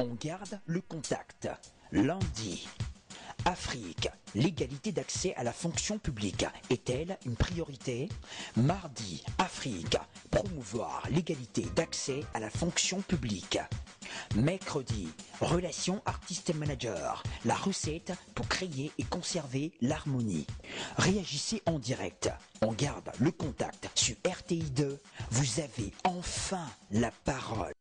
On garde le contact. Lundi. Afrique, l'égalité d'accès à la fonction publique est-elle une priorité? Mardi, Afrique, promouvoir l'égalité d'accès à la fonction publique. Mercredi, relations artiste-manager, la recette pour créer et conserver l'harmonie. Réagissez en direct, on garde le contact sur RTI2, vous avez enfin la parole.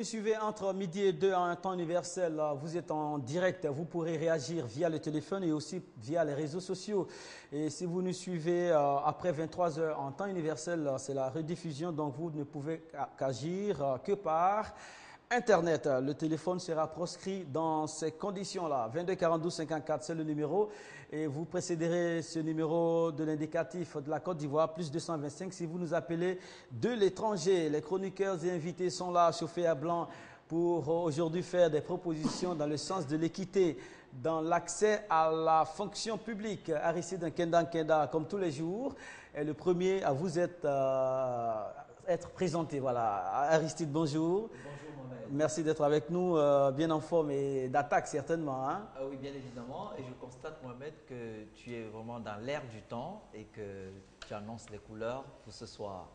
Suivez entre midi et 2 en temps universel, vous êtes en direct, vous pourrez réagir via le téléphone et aussi via les réseaux sociaux. Et si vous nous suivez après 23 h en temps universel, c'est la rediffusion, donc vous ne pouvez qu'agir que par Internet. Le téléphone sera proscrit dans ces conditions-là. 22 42 54, c'est le numéro. Et vous précéderez ce numéro de l'indicatif de la Côte d'Ivoire, plus 225, si vous nous appelez de l'étranger. Les chroniqueurs et invités sont là, chauffés à blanc, pour aujourd'hui faire des propositions dans le sens de l'équité, dans l'accès à la fonction publique. Aristide Nkenda, comme tous les jours, est le premier à vous être présenté. Voilà. Aristide, bonjour. Bonjour. Merci d'être avec nous, bien en forme et d'attaque certainement. Hein? Oui, bien évidemment. Et je constate, Mohamed, que tu es vraiment dans l'air du temps et que tu annonces les couleurs pour ce soir.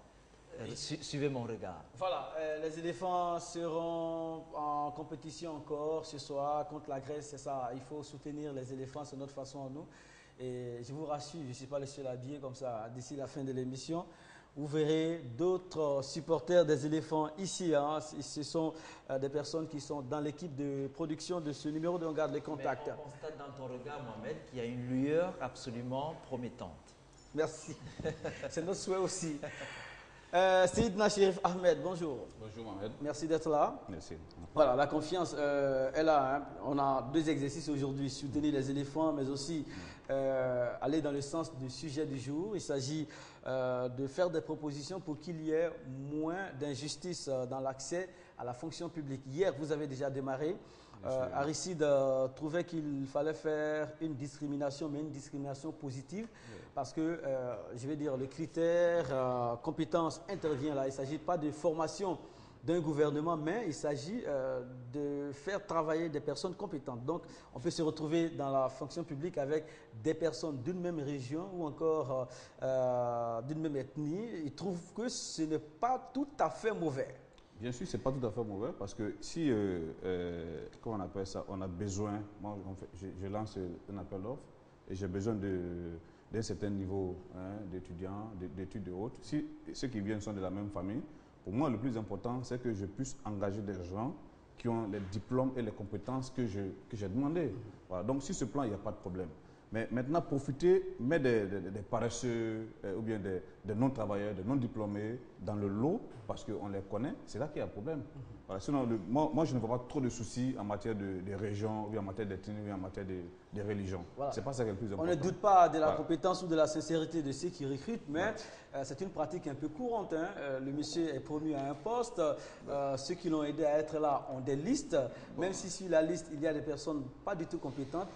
Suivez mon regard. Voilà, les éléphants seront en compétition encore ce soir contre la Grèce, c'est ça. Il faut soutenir les éléphants, c'est notre façon à nous. Et je vous rassure, je ne suis pas le seul habillé comme ça d'ici la fin de l'émission. Vous verrez d'autres supporters des éléphants ici. Hein. Ce sont des personnes qui sont dans l'équipe de production de ce numéro de On garde les contacts. Mais on constate dans ton regard, Mohamed, qu'il y a une lueur absolument promettante. Merci. C'est notre souhait aussi. Seydina Chérif Ahmed, bonjour. Bonjour Mohamed. Merci d'être là. Merci. Voilà, la confiance est là. Hein. On a deux exercices aujourd'hui, soutenir les éléphants, mais aussi aller dans le sens du sujet du jour. Il s'agit de faire des propositions pour qu'il y ait moins d'injustice dans l'accès à la fonction publique. Hier, vous avez déjà démarré. Aristide trouvait qu'il fallait faire une discrimination, mais une discrimination positive, parce que, je vais dire, le critère compétence intervient là. Il ne s'agit pas de formation d'un gouvernement, mais il s'agit de faire travailler des personnes compétentes. Donc, on peut se retrouver dans la fonction publique avec des personnes d'une même région ou encore d'une même ethnie. Il trouve que ce n'est pas tout à fait mauvais. Bien sûr, ce n'est pas tout à fait mauvais parce que si, comment on appelle ça, on a besoin, moi je lance un appel d'offres et j'ai besoin d'un certain niveau d'étudiants, d'études et autres. Si ceux qui viennent sont de la même famille, pour moi le plus important c'est que je puisse engager des gens qui ont les diplômes et les compétences que j'ai demandées. Voilà. Donc sur ce plan, il n'y a pas de problème. Mais maintenant, profiter, mettre des paresseux ou bien des non-travailleurs, des non-diplômés dans le lot, parce qu'on les connaît, c'est là qu'il y a un problème. Voilà. Sinon, moi, je ne vois pas trop de soucis en matière de région, ou bien en matière d'ethnie, ou bien en matière de religion. Voilà. C'est pas ça qui est le plus important. On ne doute pas de la compétence ou de la sincérité de ceux qui recrutent, mais c'est une pratique un peu courante. Hein. Le monsieur est promu à un poste, ceux qui l'ont aidé à être là ont des listes, même si sur la liste, il y a des personnes pas du tout compétentes.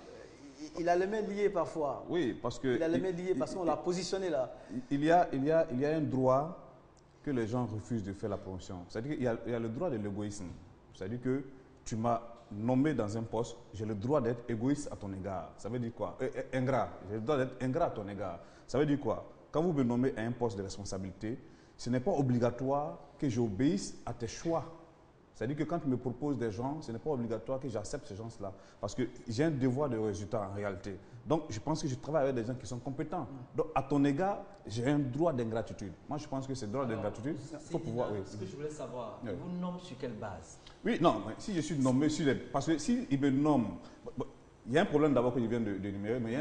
Il a les mains liées parfois. Oui, parce que... Il a les mains liées parce qu'on l'a positionné là. Il y a un droit que les gens refusent de faire la promotion. C'est-à-dire qu'il y a le droit de l'égoïsme. C'est-à-dire que tu m'as nommé dans un poste, j'ai le droit d'être égoïste à ton égard. Ça veut dire quoi? Ingrat. J'ai le droit d'être ingrat à ton égard. Ça veut dire quoi? Quand vous me nommez à un poste de responsabilité, ce n'est pas obligatoire que j'obéisse à tes choix. C'est-à-dire que quand tu me proposes des gens, ce n'est pas obligatoire que j'accepte ces gens-là. Parce que j'ai un devoir de résultat en réalité. Donc, je pense que je travaille avec des gens qui sont compétents. Donc, à ton égard, j'ai un droit d'ingratitude. Moi, je pense que ce droit d'ingratitude, il faut pouvoir... Oui. Ce que je voulais savoir, il vous nomme sur quelle base? Oui, non, mais si je suis nommé sur les... Parce que s'il me nomme... Il y a un problème d'abord que je viens d'énumérer, mais il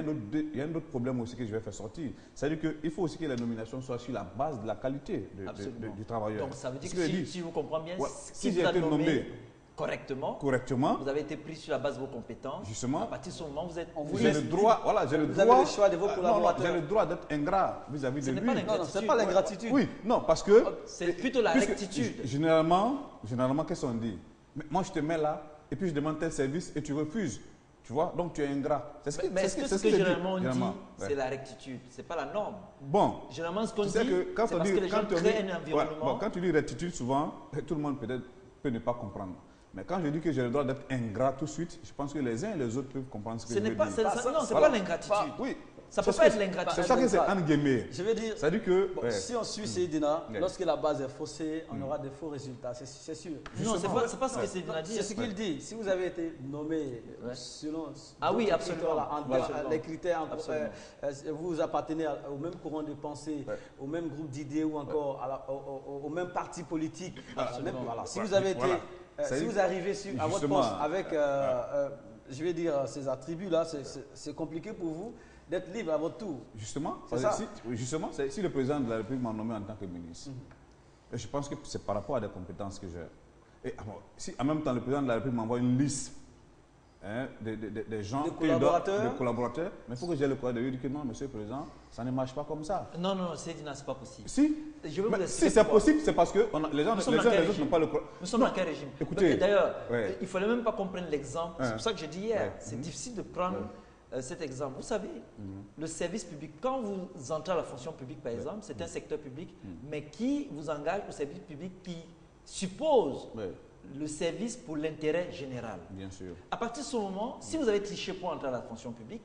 y a un autre problème aussi que je vais faire sortir. C'est-à-dire qu'il faut aussi que les nominations soient sur la base de la qualité du travailleur. Donc ça veut dire que si vous comprenez bien, si j'ai été nommé correctement, vous avez été pris sur la base de vos compétences, justement, à partir de ce moment, vous êtes... J'ai le droit, voilà, j'ai le droit... Vous avez le choix de vos collaborateurs. J'ai le droit d'être ingrat vis-à-vis de lui. Non, ce n'est pas l'ingratitude. Oui, non, parce que... C'est plutôt la rectitude. Généralement, qu'est-ce qu'on dit? Moi, je te mets là, et puis je demande tel service, et tu refuses. Tu vois, donc tu es ingrat. Mais est-ce que ce que généralement on dit, c'est la rectitude? Ce n'est pas la norme. Bon. Généralement, ce qu'on dit, c'est parce que les gens créent un environnement. Quand tu dis rectitude, souvent, tout le monde peut ne pas comprendre. Mais quand je dis que j'ai le droit d'être ingrat tout de suite, je pense que les uns et les autres peuvent comprendre ce que Ce je n'est veux pas, dire. non, c'est Voilà. pas l'ingratitude. Oui. Ça peut C'est pas ce être que- l'ingratitude. C'est ça que c'est un guillemets. Je veux dire, Ça dit que... bon, ouais. si on suit Seydina, Ouais. lorsque la base est faussée, on aura des faux résultats, c'est sûr. Non, c'est pas ce que Seydina dit. C'est ce qu'il dit. Si vous avez été nommé selon Ah oui, d'autres absolument. critères, là, Voilà. les critères, Absolument. vous appartenez au même courant de pensée, Ouais. au même groupe d'idées ou encore au même parti politique. Absolument. Voilà. Si Ouais. vous avez été, Voilà. si vous arrivez à votre Justement, poste avec, je vais dire, ces attributs-là, c'est compliqué pour vous d'être libre à votre tour. Justement, C'est ça. si le président de la République m'a nommé en tant que ministre, et je pense que c'est par rapport à des compétences que j'ai. Et si en même temps le président de la République m'envoie une liste des gens, Des que je dois- collaborateurs. des collaborateurs, mais il faut que j'ai le courage de lui dire que non, monsieur le président, ça ne marche pas comme ça. Non, non, Seydina, c'est pas possible. Si, Je vais vous mais expliquer si c'est pourquoi. possible, c'est parce que les gens Nous les sommes uns dans et quel les autres régime n'ont pas le courage. Nous sommes dans quel régime? Écoutez, D'ailleurs, ouais. il ne fallait même pas qu'on prenne l'exemple. C'est Ouais. pour ça que j'ai dit hier, Ouais. c'est difficile de prendre cet exemple. Vous savez, le service public, quand vous entrez à la fonction publique, par exemple, c'est un secteur public, mais qui vous engage au service public qui suppose Ouais, le service pour l'intérêt général. bien sûr. À partir de ce moment, si vous avez triché pour entrer à la fonction publique,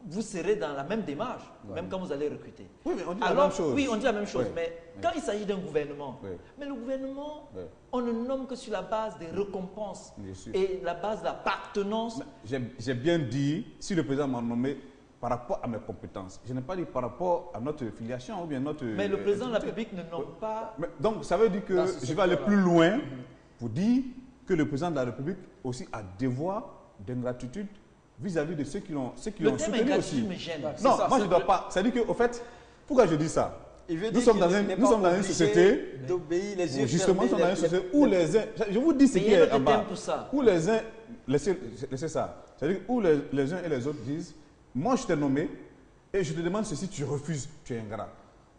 vous serez dans la même démarche, même quand vous allez recruter. Oui, mais on dit Alors, la même chose. oui, on dit la même chose, Ouais. mais quand il s'agit d'un gouvernement, Ouais. mais le gouvernement, Ouais. on ne nomme que sur la base des récompenses Bien sûr. et la base de l'appartenance. J'ai bien dit, si le président m'a nommé par rapport à mes compétences, je n'ai pas dit par rapport à notre filiation ou bien notre... Mais le président de la activité. République ne nomme pas. Mais donc, ça veut dire que Dans ce je vais aller secteur-là. plus loin pour dire que le président de la République aussi a devoir d'ingratitude vis-à-vis de ceux qui l'ont Le thème soutenu aussi. ingratitude me gêne. Ouais. Non, C'est ça, moi c'est je ne dois le- pas. Ça dit qu'au fait, pourquoi je dis ça? Il veut Nous dire sommes qu'il dans n'est nous pas sommes dans une obligé société d'obéir les yeux justement, nous sommes dans une fermés, société où les uns, je vous dis ce Mais qui il y a est notre en bas, thème pour ça. où les uns, laissez ça, c'est-à-dire où les uns et les autres disent, moi je t'ai nommé et je te demande ceci, tu refuses, tu es ingrat.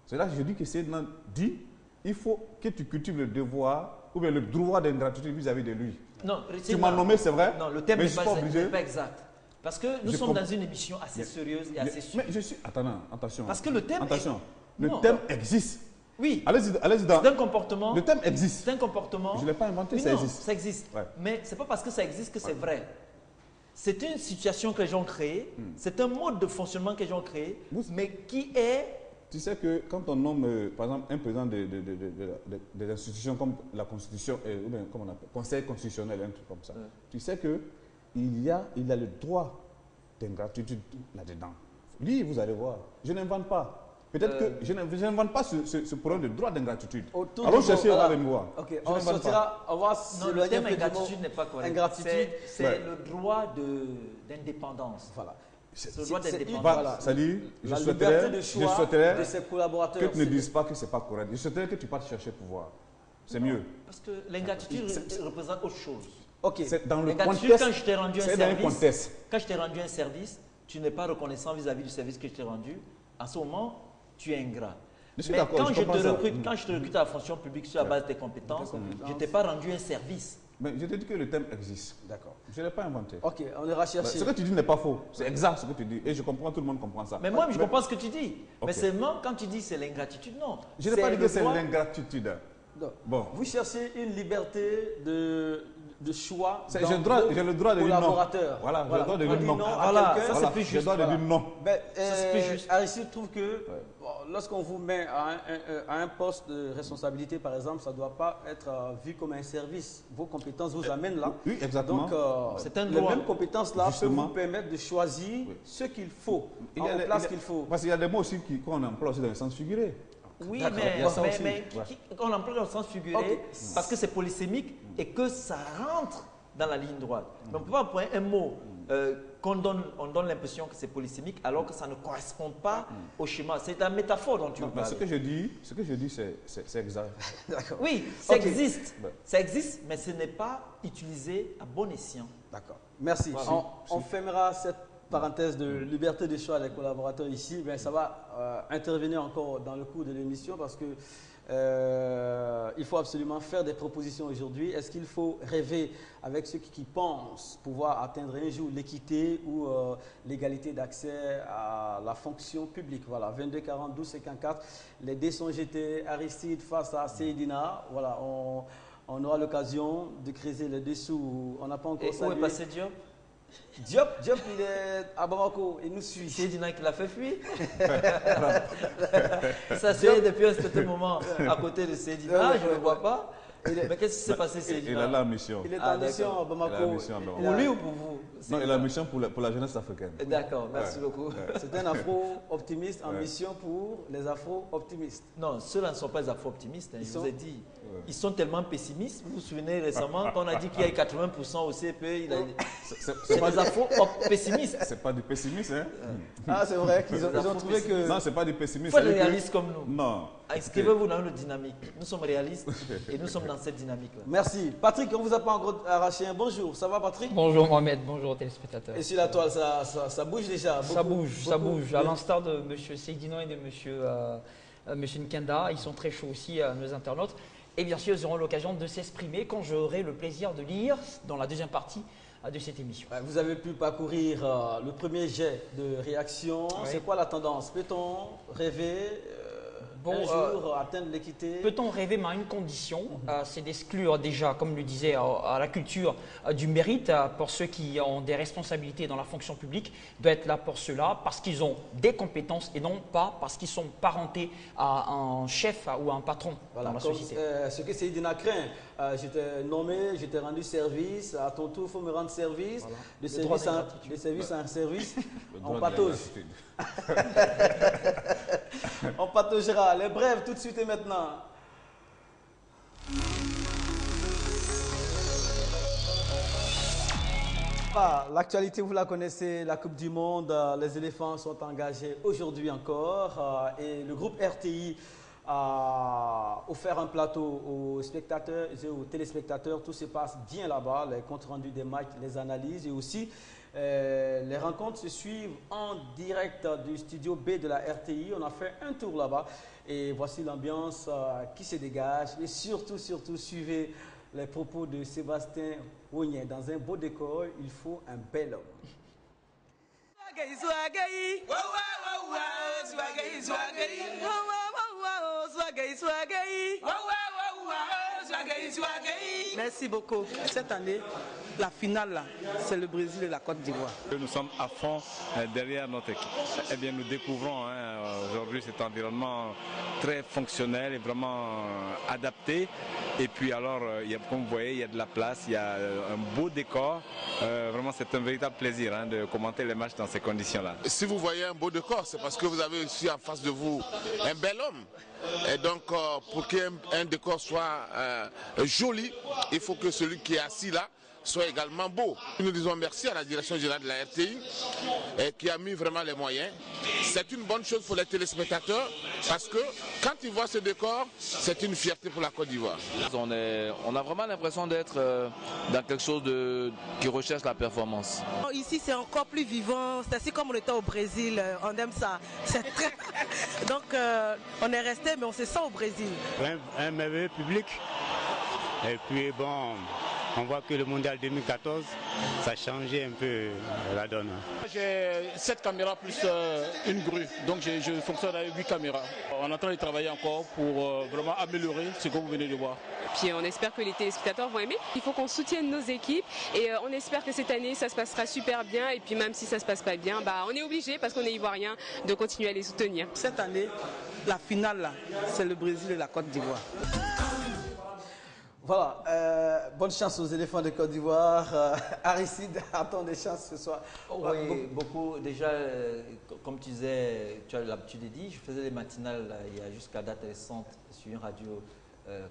C'est là que je dis que c'est dit, il faut que tu cultives le devoir ou bien le droit d'ingratitude vis-à-vis de lui. Non, Tu m'as nommé, c'est vrai, Non, le thème mais n'est je suis pas obligé. pas exact. Parce que nous Je sommes comprends. dans une émission assez sérieuse et assez Mais suivie. je suis, attends, attention. Parce que le thème attention, est- le Non. thème existe. Oui, Allez-y dans. c'est un comportement. Le thème existe. C'est un comportement. Je ne l'ai pas inventé, Oui, ça non, existe. ça existe. Ouais. Mais ce n'est pas parce que ça existe que c'est vrai. C'est une situation que les gens ont créée, c'est un mode de fonctionnement que les gens ont créé, Vous- mais qui est. Tu sais que quand on nomme, par exemple, un président des institutions comme la Constitution, ou bien comment on appelle, Conseil constitutionnel, un truc comme ça, tu sais que il a le droit d'ingratitude là-dedans. Lui, vous allez voir. Je n'invente pas. Peut-être que je n'invente pas ce problème de droit d'ingratitude. Autour Allons du chercher, mot, on va voilà. me voir. Ok, Je on n'invente pas. sortira, on va Non, s'éloigner le thème un peu du mot ingratitude n'est pas correct. ingratitude. C'est Ouais. le droit Voilà. d'indépendance. C'est le droit C'est- d'indépendance. voilà. Ça dit, je La liberté de souhaiterais, choix de ses collaborateurs. que tu ne c'est- dises pas que ce n'est pas correct. Je souhaiterais que tu partes chercher pouvoir. C'est mieux. Parce que l'ingratitude représente autre chose. Ok. C'est dans le L'ingratitude, contexte. quand je t'ai rendu un C'est dans le service, contexte. quand je t'ai rendu un service, tu n'es pas reconnaissant vis-à-vis du service que je t'ai rendu. En ce moment, tu es ingrat. Je suis Mais d'accord, quand je je te comprends ça. recrute, quand je te recrute à la fonction publique sur la base de tes compétences, je ne t'ai pas rendu un service. Mais je te dis que le thème existe. D'accord. Je ne l'ai pas inventé. Ok, on ira chercher. Ce que tu dis n'est pas faux. C'est exact ce que tu dis. Et je comprends, tout le monde comprend ça. Mais moi, je comprends ce que tu dis. Ok. Mais seulement quand tu dis c'est l'ingratitude, non. Je n'ai pas dit le que c'est droit- l'ingratitude. Donc, Bon. vous cherchez une liberté de choix. J'ai dans le droit vos de dire non. collaborateurs. Voilà, j'ai le droit de dire non. à Voilà, quelqu'un. ça, Voilà, c'est plus j'ai le juste, droit de voilà. dire non. Ben, c'est plus juste. Aristide trouve que bon, lorsqu'on vous met à un poste de responsabilité, par exemple, ça ne doit pas être vu comme un service. Vos compétences vous amènent là. Oui, exactement. Donc, C'est un les droit. mêmes compétences-là peuvent Justement. vous permettre de choisir ce qu'il faut, en place qu'il faut. Parce qu'il y a des mots aussi qu'on emploie aussi dans le sens figuré. Oui, D'accord, mais, il y a ça mais, aussi. mais on emploie dans le sens figuré Ok. parce que c'est polysémique et que ça rentre dans la ligne droite. Mais on ne peut pas prendre un mot on donne l'impression que c'est polysémique alors que ça ne correspond pas au schéma. C'est la métaphore dont tu Non, veux mais parler. ce que je dis, c'est exact. D'accord. Oui, ça Ok. existe. Ouais. Ça existe, mais ce n'est pas utilisé à bon escient. D'accord. Merci. Voilà. On fermera cette parenthèse de liberté de choix des collaborateurs ici. Mais ça va intervenir encore dans le cours de l'émission parce que il faut absolument faire des propositions aujourd'hui. Est-ce qu'il faut rêver avec ceux qui pensent pouvoir atteindre un jour l'équité ou l'égalité d'accès à la fonction publique? Voilà, 22 40 12 54. Les dés sont jetés. Aristide face à Seydina. Voilà, On aura l'occasion de creuser le dessous. On n'a pas encore Et où est passé Diop? Diop, il est à Bamako, il nous suit. C'est Dina qui l'a fait fuir. Ça c'est depuis un certain moment à côté de Seydina. Je ne le vois pas. Mais qu'est-ce qui s'est passé, Seydina? Il a la mission. Il est en mission à Bamako. Pour lui ou pour vous? Non, il a la mission pour la jeunesse africaine. D'accord, merci beaucoup. C'est un afro-optimiste en mission pour les afro-optimistes. Non, ceux-là ne sont pas afro-optimistes, hein, je vous ai dit. Ils sont tellement pessimistes. Vous vous souvenez récemment qu'on a dit qu'il y a 80% au CPE, c'est des afro-pessimistes. C'est pas du pessimisme, hein? Ah, c'est vrai qu'ils ont trouvé que... Non, c'est pas du pessimisme. Il faut être réaliste comme nous. Non. Inscrivez-vous dans notre dynamique. Nous sommes réalistes et nous sommes dans cette dynamique-là. Merci. Patrick, on ne vous a pas encore arraché un bonjour. Ça va, Patrick? Bonjour Mohamed, bonjour aux téléspectateurs. Et sur la toile, ça bouge déjà. Ça bouge. À l'instar de M. Seydino et de M. Nkenda, ils sont très chauds aussi, nos internautes. Et bien sûr, ils auront l'occasion de s'exprimer quand j'aurai le plaisir de lire dans la deuxième partie de cette émission. Vous avez pu parcourir le premier jet de réaction. Oui. C'est quoi la tendance? Peut-on rêver un jour atteindre l'équité? Peut-on rêver, mais à une condition, c'est d'exclure déjà, comme le disait, à la culture du mérite pour ceux qui ont des responsabilités dans la fonction publique, doit être là pour cela, parce qu'ils ont des compétences et non pas parce qu'ils sont parentés à un chef ou à un patron dans la société. Ce que Seydina craint, je t'ai nommé, je t'ai rendu service, à ton tour, il faut me rendre service, Voilà. de service en service, on patauge. On pataugera. Les brèves tout de suite et maintenant. L'actualité, vous la connaissez, la Coupe du Monde, les éléphants sont engagés aujourd'hui encore et le groupe RTI a offert un plateau aux spectateurs et aux téléspectateurs. Tout se passe bien là-bas, les comptes rendus des matchs, les analyses et aussi les rencontres se suivent en direct du studio B de la RTI. On a fait un tour là-bas et voici l'ambiance qui se dégage. Et surtout, suivez les propos de Sébastien Ognet. Dans un beau décor, il faut un bel homme. Merci beaucoup. Cette année, la finale, là, c'est le Brésil et la Côte d'Ivoire. Nous sommes à fond derrière notre équipe. Eh bien, nous découvrons aujourd'hui cet environnement très fonctionnel et vraiment adapté. Et puis alors, comme vous voyez, il y a de la place, il y a un beau décor. Vraiment, c'est un véritable plaisir de commenter les matchs dans ces conditions-là. Si vous voyez un beau décor, c'est parce que vous avez aussi en face de vous un bel homme. Et donc, pour qu'un décor soit joli, il faut que celui qui est assis là soit également beau. Nous disons merci à la direction générale de la RTI qui a mis vraiment les moyens. C'est une bonne chose pour les téléspectateurs parce que quand ils voient ce décor, c'est une fierté pour la Côte d'Ivoire. On a vraiment l'impression d'être dans quelque chose qui recherche la performance. Ici, c'est encore plus vivant. C'est ainsi comme on était au Brésil. On aime ça. C'est très... Donc, on est resté, mais on se sent au Brésil. Un merveilleux public. Et puis, bon... On voit que le mondial 2014, ça a changé un peu la donne. J'ai 7 caméras plus une grue, donc je fonctionne avec 8 caméras. On est en train de travailler encore pour vraiment améliorer ce que vous venez de voir. Puis on espère que les téléspectateurs vont aimer. Il faut qu'on soutienne nos équipes et on espère que cette année ça se passera super bien. Et puis même si ça ne se passe pas bien, on est obligé parce qu'on est ivoirien de continuer à les soutenir. Cette année, la finale, c'est le Brésil et la Côte d'Ivoire. Voilà, bonne chance aux éléphants de Côte d'Ivoire. Aristide attend des chances ce soir. Oui, beaucoup. Déjà, comme tu disais, tu as l'habitude de dire, je faisais les matinales il y a jusqu'à date récente sur une radio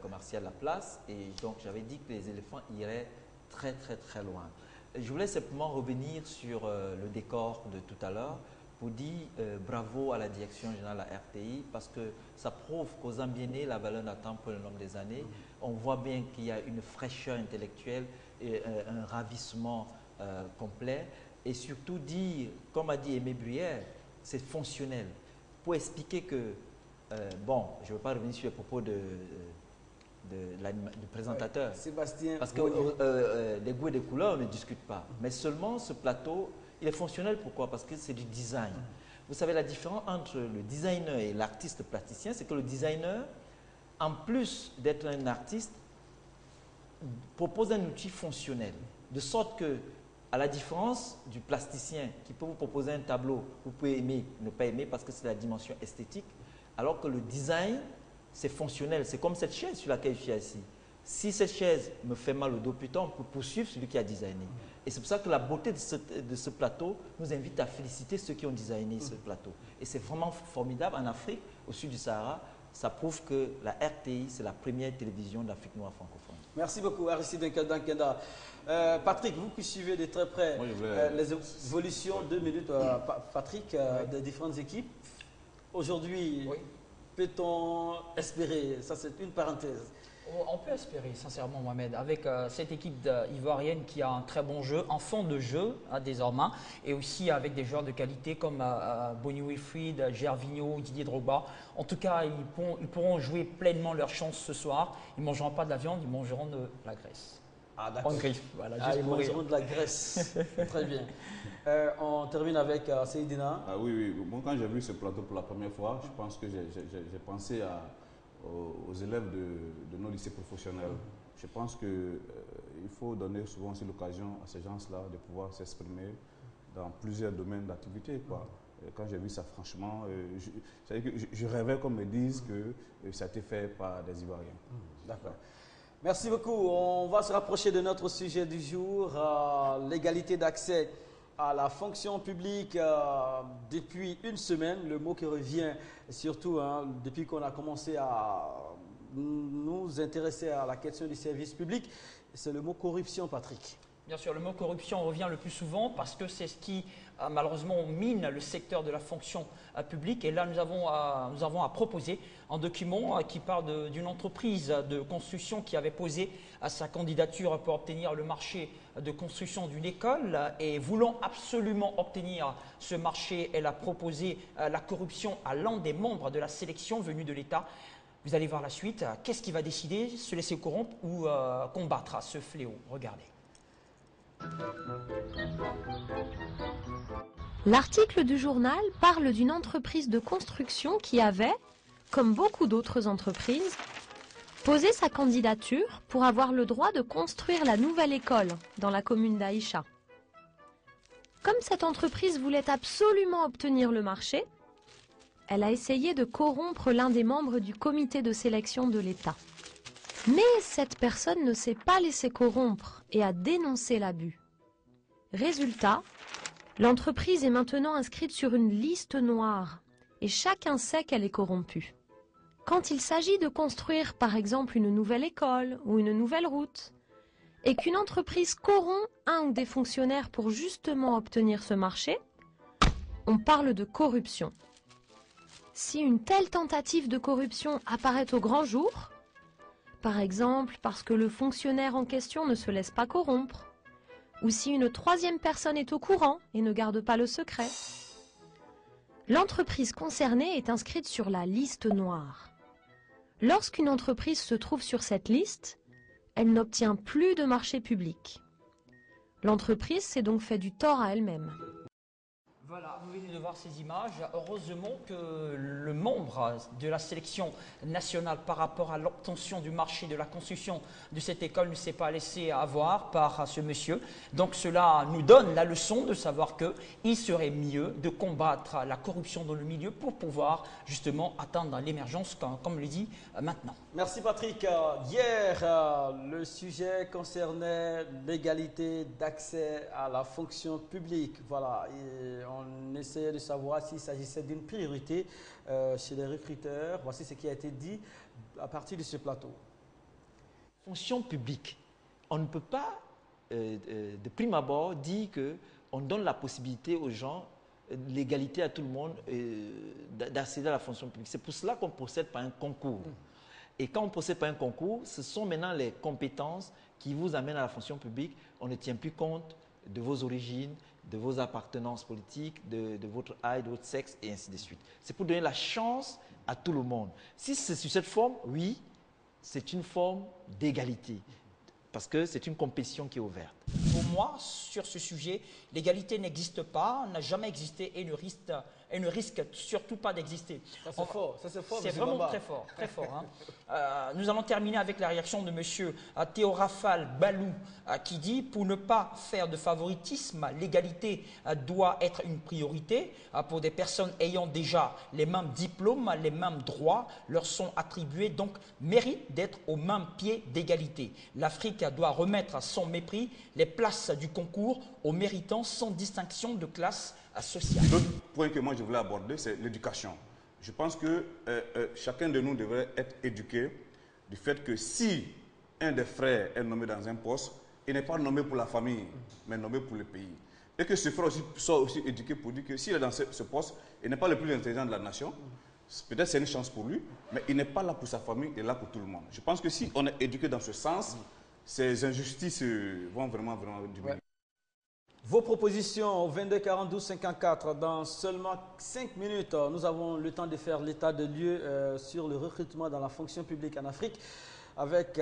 commerciale La Place. Et donc, j'avais dit que les éléphants iraient très, très, très loin. Je voulais simplement revenir sur le décor de tout à l'heure pour dire bravo à la direction générale de la RTI parce que ça prouve qu'aux Ambienés, la valeur d'attente pour le nombre des années. On voit bien qu'il y a une fraîcheur intellectuelle et un ravissement complet. Et surtout dire, comme a dit Aimé Bruyère, c'est fonctionnel. Pour expliquer que, bon, je ne veux pas revenir sur les propos du présentateur. Sébastien. Parce que les goûts et les couleurs, on ne discute pas. Mais seulement ce plateau, il est fonctionnel. Pourquoi? Parce que c'est du design. Vous savez, la différence entre le designer et l'artiste plasticien, c'est que le designer, en plus d'être un artiste, propose un outil fonctionnel, de sorte que, à la différence du plasticien qui peut vous proposer un tableau, vous pouvez aimer, ne pas aimer parce que c'est la dimension esthétique, alors que le design, c'est fonctionnel. C'est comme cette chaise sur laquelle je suis assis. Si cette chaise me fait mal au dos, putain, on peut poursuivre celui qui a designé. Et c'est pour ça que la beauté de ce plateau nous invite à féliciter ceux qui ont designé ce plateau. Et c'est vraiment formidable. En Afrique, au sud du Sahara, ça prouve que la RTI, c'est la première télévision d'Afrique noire francophone. Merci beaucoup, Aristide Dankenda. Patrick, vous qui suivez de très près les évolutions, 2 minutes, Patrick, des différentes équipes. Aujourd'hui, peut-on espérer, ça c'est une parenthèse, on peut espérer, sincèrement, Mohamed, avec cette équipe ivoirienne qui a un très bon jeu, un fond de jeu désormais, et aussi avec des joueurs de qualité comme Bonnie Wilfried, Gervinho, Didier Drogba. En tout cas, ils pourront jouer pleinement leur chance ce soir. Ils ne mangeront pas de la viande, ils mangeront de la graisse. Ah d'accord. En griffe, voilà. Ils mangeront de la graisse. Très bien. On termine avec Seydina. Ah oui. Bon, quand j'ai vu ce plateau pour la première fois, je pense que j'ai pensé aux élèves de nos lycées professionnels. Je pense qu'il faut donner souvent aussi l'occasion à ces gens-là de pouvoir s'exprimer dans plusieurs domaines d'activité. Quand j'ai vu ça, franchement, je rêvais qu'on me dise que ça a été fait par des Ivoiriens. D'accord. Merci beaucoup. On va se rapprocher de notre sujet du jour, l'égalité d'accès à la fonction publique. Depuis une semaine, le mot qui revient surtout depuis qu'on a commencé à nous intéresser à la question du service public, c'est le mot corruption, Patrick. Bien sûr, le mot corruption revient le plus souvent parce que c'est ce qui malheureusement mine le secteur de la fonction publique. Et là, nous avons à proposer un document qui parle d'une entreprise de construction qui avait posé sa candidature pour obtenir le marché de construction d'une école. Et voulant absolument obtenir ce marché, elle a proposé la corruption à l'un des membres de la sélection venue de l'État. Vous allez voir la suite. Qu'est-ce qui va décider? Se laisser corrompre ou combattre ce fléau? Regardez. L'article du journal parle d'une entreprise de construction qui avait, comme beaucoup d'autres entreprises, posé sa candidature pour avoir le droit de construire la nouvelle école dans la commune d'Aïcha. Comme cette entreprise voulait absolument obtenir le marché, elle a essayé de corrompre l'un des membres du comité de sélection de l'État. Mais cette personne ne s'est pas laissée corrompre et a dénoncé l'abus. Résultat, l'entreprise est maintenant inscrite sur une liste noire et chacun sait qu'elle est corrompue. Quand il s'agit de construire par exemple une nouvelle école ou une nouvelle route et qu'une entreprise corrompt un ou des fonctionnaires pour justement obtenir ce marché, on parle de corruption. Si une telle tentative de corruption apparaît au grand jour, par exemple parce que le fonctionnaire en question ne se laisse pas corrompre, ou si une troisième personne est au courant et ne garde pas le secret, l'entreprise concernée est inscrite sur la liste noire. Lorsqu'une entreprise se trouve sur cette liste, elle n'obtient plus de marché public. L'entreprise s'est donc fait du tort à elle-même. Voilà, vous venez de voir ces images. Heureusement que le membre de la sélection nationale par rapport à l'obtention du marché de la construction de cette école ne s'est pas laissé avoir par ce monsieur. Donc cela nous donne la leçon de savoir qu'il serait mieux de combattre la corruption dans le milieu pour pouvoir justement atteindre l'émergence, comme le dit maintenant. Merci Patrick. Hier, le sujet concernait l'égalité d'accès à la fonction publique. Voilà, et on essayait de savoir s'il s'agissait d'une priorité chez les recruteurs. Voici ce qui a été dit à partir de ce plateau. Fonction publique, on ne peut pas de prime abord dire qu'on donne la possibilité aux gens, l'égalité à tout le monde d'accéder à la fonction publique. C'est pour cela qu'on procède par un concours. Et quand on procède par un concours, ce sont maintenant les compétences qui vous amènent à la fonction publique. On ne tient plus compte de vos origines, de vos appartenances politiques, de votre âge, de votre sexe, et ainsi de suite. C'est pour donner la chance à tout le monde. Si c'est sur cette forme, oui, c'est une forme d'égalité, parce que c'est une compétition qui est ouverte. Pour moi, sur ce sujet, l'égalité n'existe pas, n'a jamais existé et ne risque surtout pas d'exister. Ça c'est fort, ça c'est fort. C'est vraiment très fort, très fort. Hein. Nous allons terminer avec la réaction de M. Théorafal Balou qui dit « Pour ne pas faire de favoritisme, l'égalité doit être une priorité. Pour des personnes ayant déjà les mêmes diplômes, les mêmes droits leur sont attribués, donc méritent d'être au même pied d'égalité. L'Afrique doit remettre sans mépris les places du concours aux méritants sans distinction de classe sociale. » L'autre point que moi je voulais aborder, c'est l'éducation. Je pense que chacun de nous devrait être éduqué du fait que si un des frères est nommé dans un poste, il n'est pas nommé pour la famille, mais nommé pour le pays. Et que ce frère aussi soit aussi éduqué pour dire que s'il est dans ce poste, il n'est pas le plus intelligent de la nation. Peut-être c'est une chance pour lui, mais il n'est pas là pour sa famille, il est là pour tout le monde. Je pense que si on est éduqué dans ce sens, ces injustices vont vraiment diminuer. Ouais. Vos propositions au 22 42 54 dans seulement 5 minutes. Nous avons le temps de faire l'état de lieu sur le recrutement dans la fonction publique en Afrique avec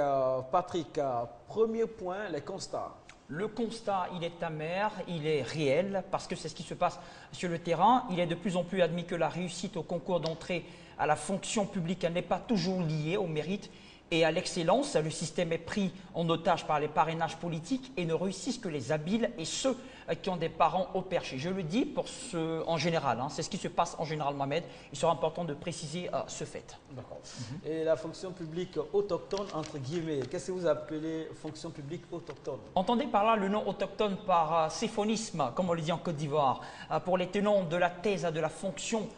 Patrick. Premier point, les constats. Le constat, il est amer, il est réel, parce que c'est ce qui se passe sur le terrain. Il est de plus en plus admis que la réussite au concours d'entrée à la fonction publique n'est pas toujours liée au mérite et à l'excellence. Le système est pris en otage par les parrainages politiques et ne réussissent que les habiles et ceux qui ont des parents au perché. Je le dis pour ceux en général, hein, c'est ce qui se passe en général, Mohamed. Il sera important de préciser ce fait. D'accord. Et la fonction publique autochtone, entre guillemets, qu'est-ce que vous appelez fonction publique autochtone? Entendez par là le nom autochtone par séphonisme, comme on le dit en Côte d'Ivoire. Pour les tenants de la thèse de la fonction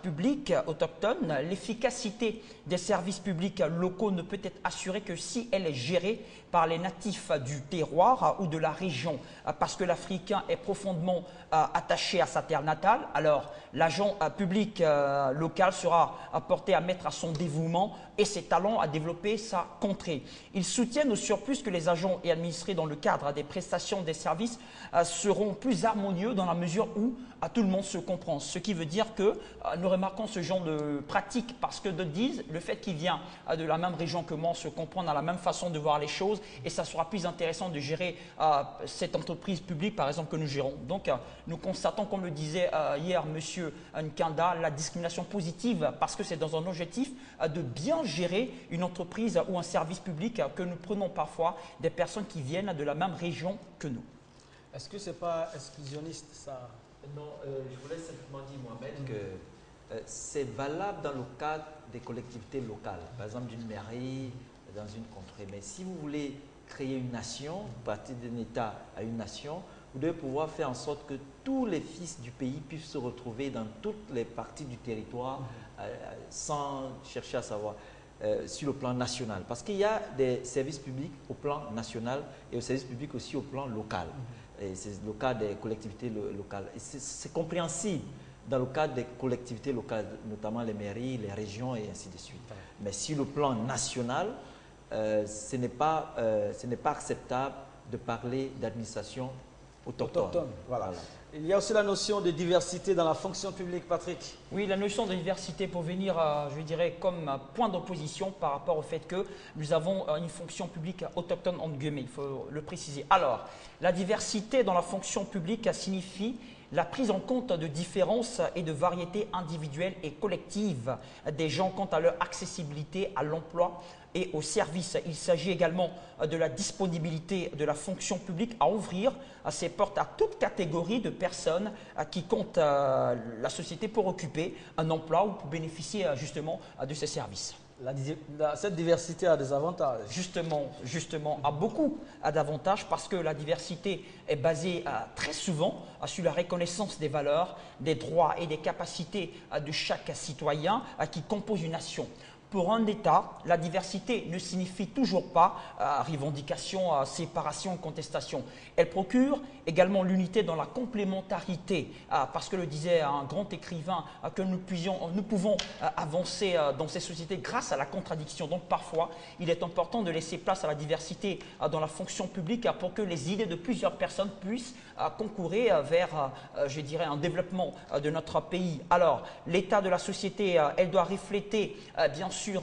publique autochtone, l'efficacité des services publics locaux ne peut être assurée que si elle est gérée par les natifs du terroir ou de la région, parce que l'Africain est profondément attaché à sa terre natale. Alors, l'agent public local sera porté à mettre à son dévouement et ses talents à développer sa contrée. Ils soutiennent au surplus que les agents et administrés dans le cadre des prestations des services seront plus harmonieux dans la mesure où tout le monde se comprend. Ce qui veut dire que nous remarquons ce genre de pratique parce que d'autres disent le fait qu'il vient de la même région que moi, on se comprend dans la même façon de voir les choses et ça sera plus intéressant de gérer cette entreprise publique par exemple que nous gérons. Donc nous constatons, comme le disait hier M. Nkanda, la discrimination positive parce que c'est dans un objectif de bien gérer une entreprise ou un service public que nous prenons parfois des personnes qui viennent de la même région que nous. Est-ce que ce n'est pas exclusionniste ça? Non, je voulais simplement dire, Mohamed, que c'est valable dans le cadre des collectivités locales, par exemple d'une mairie, dans une contrée. Mais si vous voulez créer une nation, partir d'un État à une nation, vous devez pouvoir faire en sorte que tous les fils du pays puissent se retrouver dans toutes les parties du territoire sans chercher à savoir sur le plan national. Parce qu'il y a des services publics au plan national et des services publics aussi au plan local. Et c'est le cas des collectivités locales. Et c'est compréhensible dans le cadre des collectivités locales, notamment les mairies, les régions et ainsi de suite. Mais sur le plan national, ce n'est pas acceptable de parler d'administration autochtone. Voilà. Il y a aussi la notion de diversité dans la fonction publique, Patrick. Oui, la notion de diversité pour venir, je dirais, comme point d'opposition par rapport au fait que nous avons une fonction publique autochtone, entre guillemets, il faut le préciser. Alors, la diversité dans la fonction publique signifie la prise en compte de différences et de variétés individuelles et collectives des gens quant à leur accessibilité à l'emploi et aux services. Il s'agit également de la disponibilité de la fonction publique à ouvrir ses portes à toute catégorie de personnes qui comptent la société pour occuper un emploi ou pour bénéficier justement de ces services. Cette diversité a des avantages. Justement, a beaucoup d'avantages parce que la diversité est basée très souvent sur la reconnaissance des valeurs, des droits et des capacités de chaque citoyen qui compose une nation. Pour un État, la diversité ne signifie toujours pas revendication, séparation, contestation. Elle procure également l'unité dans la complémentarité, parce que le disait un grand écrivain, que nous pouvons avancer dans ces sociétés grâce à la contradiction. Donc parfois, il est important de laisser place à la diversité dans la fonction publique pour que les idées de plusieurs personnes puissent concourir vers, je dirais, un développement de notre pays. Alors, l'état de la société, elle doit refléter, bien sûr, sur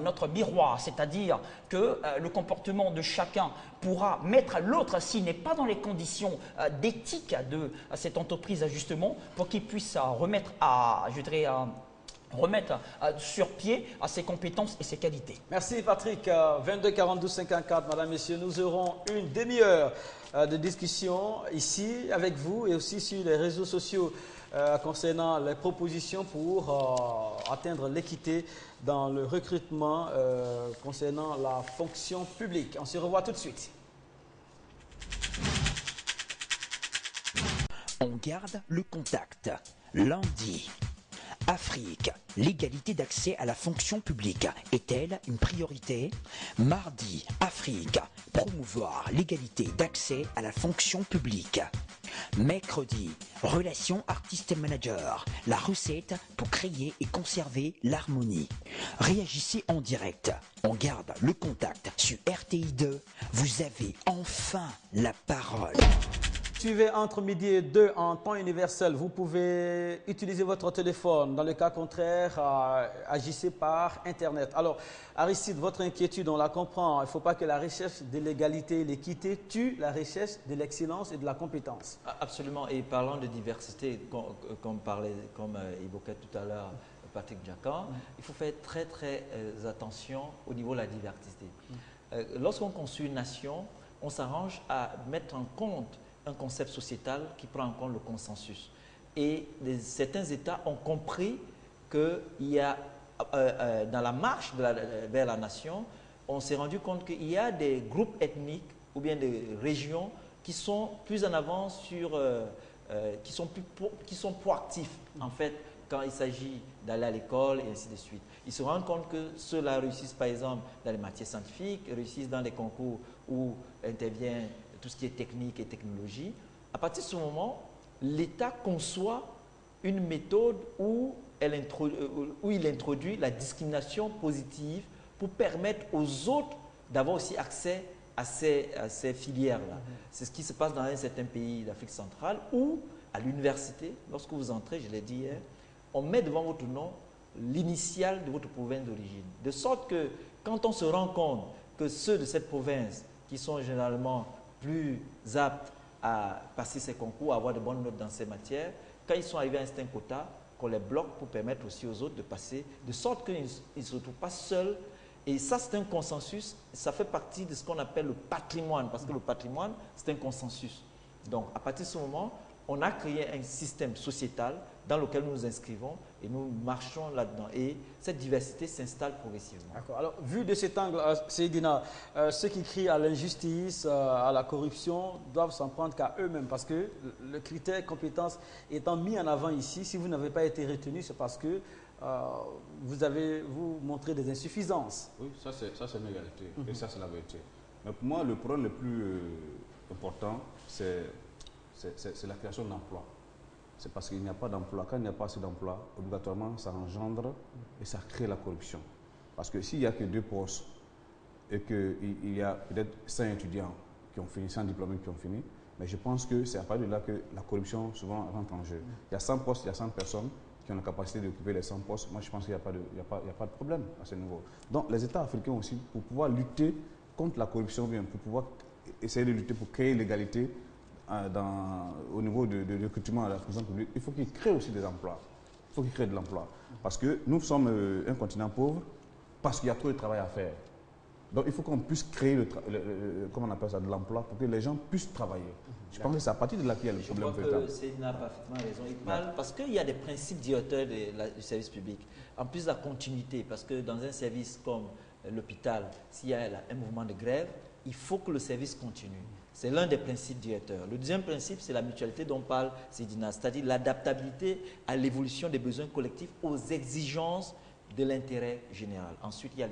notre miroir, c'est-à-dire que le comportement de chacun pourra mettre l'autre s'il n'est pas dans les conditions d'éthique de cette entreprise justement pour qu'il puisse remettre sur pied à ses compétences et ses qualités. Merci Patrick. 22 42 54, madame, messieurs, nous aurons une demi-heure de discussion ici avec vous et aussi sur les réseaux sociaux concernant les propositions pour atteindre l'équité dans le recrutement concernant la fonction publique. On se revoit tout de suite. On garde le contact. Lundi. Afrique, l'égalité d'accès à la fonction publique est-elle une priorité? Mardi, Afrique, promouvoir l'égalité d'accès à la fonction publique. Mercredi, relations artiste-manager, la recette pour créer et conserver l'harmonie. Réagissez en direct. On garde le contact sur RTI2. Vous avez enfin la parole. Suivez entre midi et 2 en temps universel. Vous pouvez utiliser votre téléphone. Dans le cas contraire, agissez par Internet. Alors, Aristide, votre inquiétude, on la comprend. Il ne faut pas que la recherche de l'égalité et l'équité tue la recherche de l'excellence et de la compétence. Absolument. Et parlant de diversité, comme évoquait tout à l'heure Patrick Diakan, il faut faire très attention au niveau de la diversité. Lorsqu'on construit une nation, on s'arrange à mettre en compte un concept sociétal qui prend en compte le consensus. Et certains États ont compris qu'il y a, dans la marche vers la nation, on s'est rendu compte qu'il y a des groupes ethniques ou bien des régions qui sont plus en avance qui sont proactifs, en fait, quand il s'agit d'aller à l'école et ainsi de suite. Ils se rendent compte que ceux-là réussissent, par exemple, dans les matières scientifiques, réussissent dans les concours où intervient tout ce qui est technique et technologie. À partir de ce moment, l'État conçoit une méthode où il introduit la discrimination positive pour permettre aux autres d'avoir aussi accès à ces filières-là. C'est ce qui se passe dans un certain pays d'Afrique centrale où, à l'université, lorsque vous entrez, je l'ai dit hier, on met devant votre nom l'initiale de votre province d'origine. De sorte que quand on se rend compte que ceux de cette province, qui sont généralement plus aptes à passer ces concours, à avoir de bonnes notes dans ces matières, quand ils sont arrivés à un certain quota, qu'on les bloque pour permettre aussi aux autres de passer, de sorte qu'ils ne se retrouvent pas seuls. Et ça, c'est un consensus, ça fait partie de ce qu'on appelle le patrimoine, parce que le patrimoine, c'est un consensus. Donc, à partir de ce moment, on a créé un système sociétal dans lequel nous nous inscrivons et nous marchons là-dedans. Et cette diversité s'installe progressivement. D'accord. Alors, vu de cet angle, Seydina, ceux qui crient à l'injustice, à la corruption, doivent s'en prendre qu'à eux-mêmes parce que le critère compétence étant mis en avant ici, si vous n'avez pas été retenu, c'est parce que vous montrez des insuffisances. Oui, ça c'est une réalité et ça c'est la vérité. Mais pour moi, le problème le plus important, c'est la création d'emplois. C'est parce qu'il n'y a pas d'emploi. Quand il n'y a pas assez d'emplois, obligatoirement, ça engendre et ça crée la corruption. Parce que s'il n'y a que 2 postes et qu'il y a peut-être 5 étudiants qui ont fini, 100 diplômés qui ont fini, mais je pense que c'est à partir de là que la corruption souvent rentre en jeu. Il y a 100 postes, il y a 100 personnes qui ont la capacité d'occuper les 100 postes. Moi, je pense qu'il n'y a pas de problème à ce niveau. Donc, les États africains aussi, pour pouvoir lutter contre la corruption, pour pouvoir essayer de lutter pour créer l'égalité, au niveau de recrutement à la fonction publique, il faut qu'ils créent aussi des emplois. Il faut qu'ils créent de l'emploi. Parce que nous sommes un continent pauvre, parce qu'il y a trop de travail à faire. Donc il faut qu'on puisse créer comment on appelle ça, de l'emploi pour que les gens puissent travailler. Je pense que c'est à partir de là qu'il y a le problème. Je crois que Seydina a parfaitement raison. Il parle parce qu'il y a des principes directeurs du service public. En plus de la continuité, parce que dans un service comme l'hôpital, s'il y a un mouvement de grève, il faut que le service continue. C'est l'un des principes directeurs. Le deuxième principe, c'est la mutualité dont parle Seydina, c'est-à-dire l'adaptabilité à l'évolution des besoins collectifs aux exigences de l'intérêt général. Ensuite, il y a